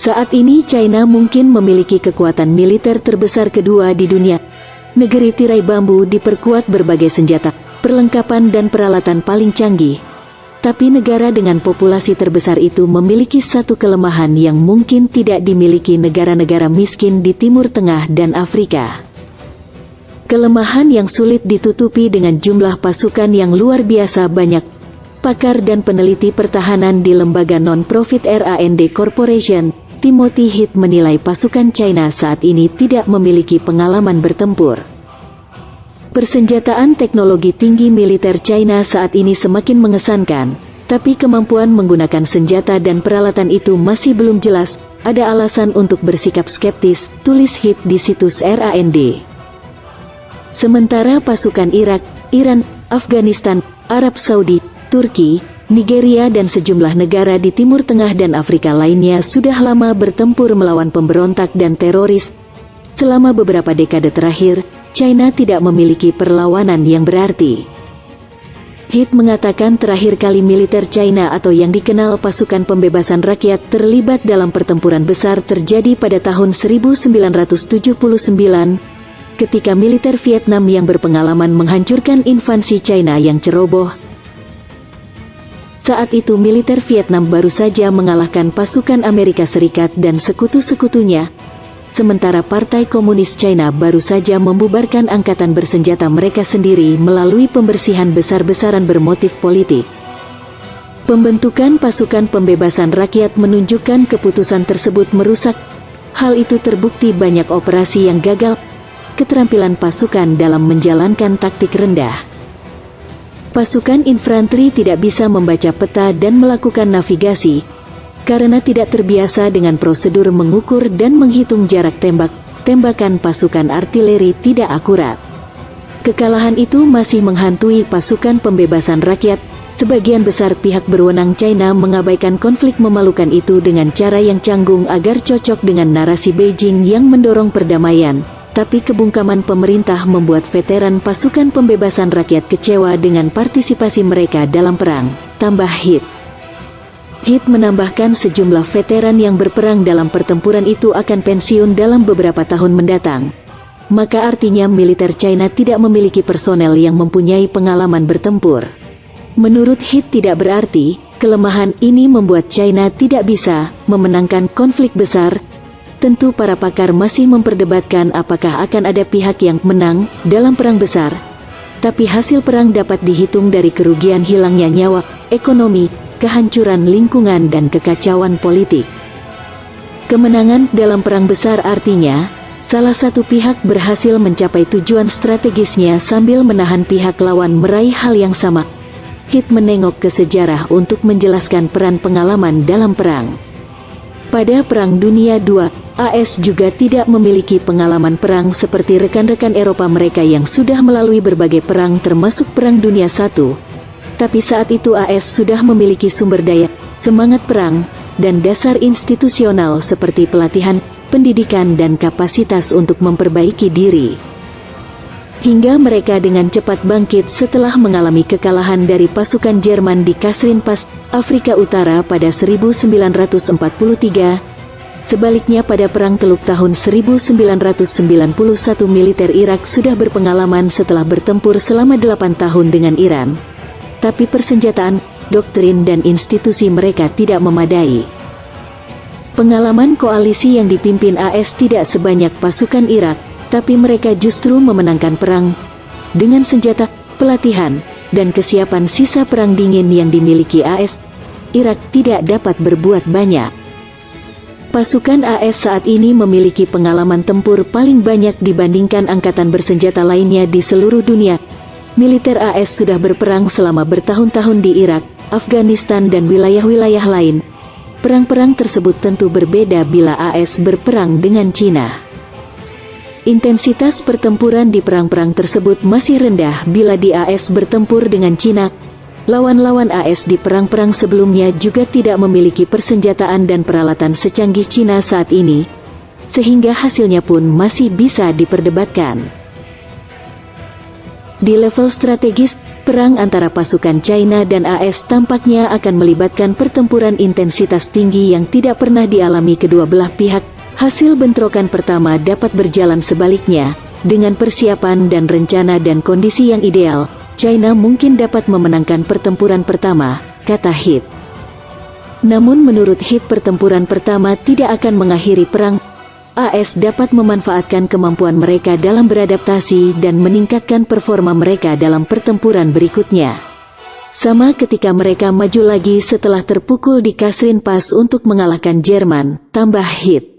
Saat ini China mungkin memiliki kekuatan militer terbesar kedua di dunia. Negeri tirai bambu diperkuat berbagai senjata, perlengkapan dan peralatan paling canggih. Tapi negara dengan populasi terbesar itu memiliki satu kelemahan yang mungkin tidak dimiliki negara-negara miskin di Timur Tengah dan Afrika. Kelemahan yang sulit ditutupi dengan jumlah pasukan yang luar biasa banyak. Pakar dan peneliti pertahanan di lembaga non-profit RAND Corporation, Timothy Heath menilai pasukan China saat ini tidak memiliki pengalaman bertempur. Persenjataan teknologi tinggi militer China saat ini semakin mengesankan, tapi kemampuan menggunakan senjata dan peralatan itu masih belum jelas. Ada alasan untuk bersikap skeptis, tulis Heath di situs RAND. Sementara pasukan Irak, Iran, Afghanistan, Arab Saudi, Turki, Nigeria dan sejumlah negara di Timur Tengah dan Afrika lainnya sudah lama bertempur melawan pemberontak dan teroris. Selama beberapa dekade terakhir, China tidak memiliki perlawanan yang berarti. Heath mengatakan terakhir kali militer China atau yang dikenal pasukan pembebasan rakyat terlibat dalam pertempuran besar terjadi pada tahun 1979, ketika militer Vietnam yang berpengalaman menghancurkan invasi China yang ceroboh. Saat itu militer Vietnam baru saja mengalahkan pasukan Amerika Serikat dan sekutu-sekutunya, sementara Partai Komunis China baru saja membubarkan angkatan bersenjata mereka sendiri melalui pembersihan besar-besaran bermotif politik. Pembentukan pasukan pembebasan rakyat menunjukkan keputusan tersebut merusak. Hal itu terbukti banyak operasi yang gagal, keterampilan pasukan dalam menjalankan taktik rendah. Pasukan infanteri tidak bisa membaca peta dan melakukan navigasi, karena tidak terbiasa dengan prosedur mengukur dan menghitung jarak tembak. Tembakan pasukan artileri tidak akurat. Kekalahan itu masih menghantui pasukan pembebasan rakyat. Sebagian besar pihak berwenang China mengabaikan konflik memalukan itu dengan cara yang canggung agar cocok dengan narasi Beijing yang mendorong perdamaian. Tapi kebungkaman pemerintah membuat veteran pasukan pembebasan rakyat kecewa dengan partisipasi mereka dalam perang, tambah Heath. Heath menambahkan sejumlah veteran yang berperang dalam pertempuran itu akan pensiun dalam beberapa tahun mendatang. Maka artinya militer China tidak memiliki personel yang mempunyai pengalaman bertempur. Menurut Heath tidak berarti, kelemahan ini membuat China tidak bisa memenangkan konflik besar. Tentu para pakar masih memperdebatkan apakah akan ada pihak yang menang dalam perang besar. Tapi hasil perang dapat dihitung dari kerugian hilangnya nyawa, ekonomi, kehancuran lingkungan dan kekacauan politik. Kemenangan dalam perang besar artinya, salah satu pihak berhasil mencapai tujuan strategisnya sambil menahan pihak lawan meraih hal yang sama. Heath menengok ke sejarah untuk menjelaskan peran pengalaman dalam perang. Pada Perang Dunia II, AS juga tidak memiliki pengalaman perang seperti rekan-rekan Eropa mereka yang sudah melalui berbagai perang termasuk Perang Dunia I. Tapi saat itu AS sudah memiliki sumber daya, semangat perang, dan dasar institusional seperti pelatihan, pendidikan dan kapasitas untuk memperbaiki diri. Hingga mereka dengan cepat bangkit setelah mengalami kekalahan dari pasukan Jerman di Kasrin Pass, Afrika Utara pada 1943. Sebaliknya pada Perang Teluk tahun 1991 militer Irak sudah berpengalaman setelah bertempur selama 8 tahun dengan Iran. Tapi persenjataan, doktrin dan institusi mereka tidak memadai. Pengalaman koalisi yang dipimpin AS tidak sebanyak pasukan Irak, tapi mereka justru memenangkan perang. Dengan senjata, pelatihan, dan kesiapan sisa perang dingin yang dimiliki AS, Irak tidak dapat berbuat banyak. Pasukan AS saat ini memiliki pengalaman tempur paling banyak dibandingkan angkatan bersenjata lainnya di seluruh dunia. Militer AS sudah berperang selama bertahun-tahun di Irak, Afghanistan dan wilayah-wilayah lain. Perang-perang tersebut tentu berbeda bila AS berperang dengan Cina. Intensitas pertempuran di perang-perang tersebut masih rendah bila di AS bertempur dengan Cina. Lawan-lawan AS di perang-perang sebelumnya juga tidak memiliki persenjataan dan peralatan secanggih Cina saat ini, sehingga hasilnya pun masih bisa diperdebatkan. Di level strategis, Perang antara pasukan China dan AS tampaknya akan melibatkan pertempuran intensitas tinggi yang tidak pernah dialami kedua belah pihak. Hasil bentrokan pertama dapat berjalan sebaliknya. Dengan persiapan dan rencana dan kondisi yang ideal, China mungkin dapat memenangkan pertempuran pertama, kata Heath. Namun menurut Heath, pertempuran pertama tidak akan mengakhiri perang. AS dapat memanfaatkan kemampuan mereka dalam beradaptasi dan meningkatkan performa mereka dalam pertempuran berikutnya. Sama ketika mereka maju lagi setelah terpukul di Kasrin Pass untuk mengalahkan Jerman, tambah Heath.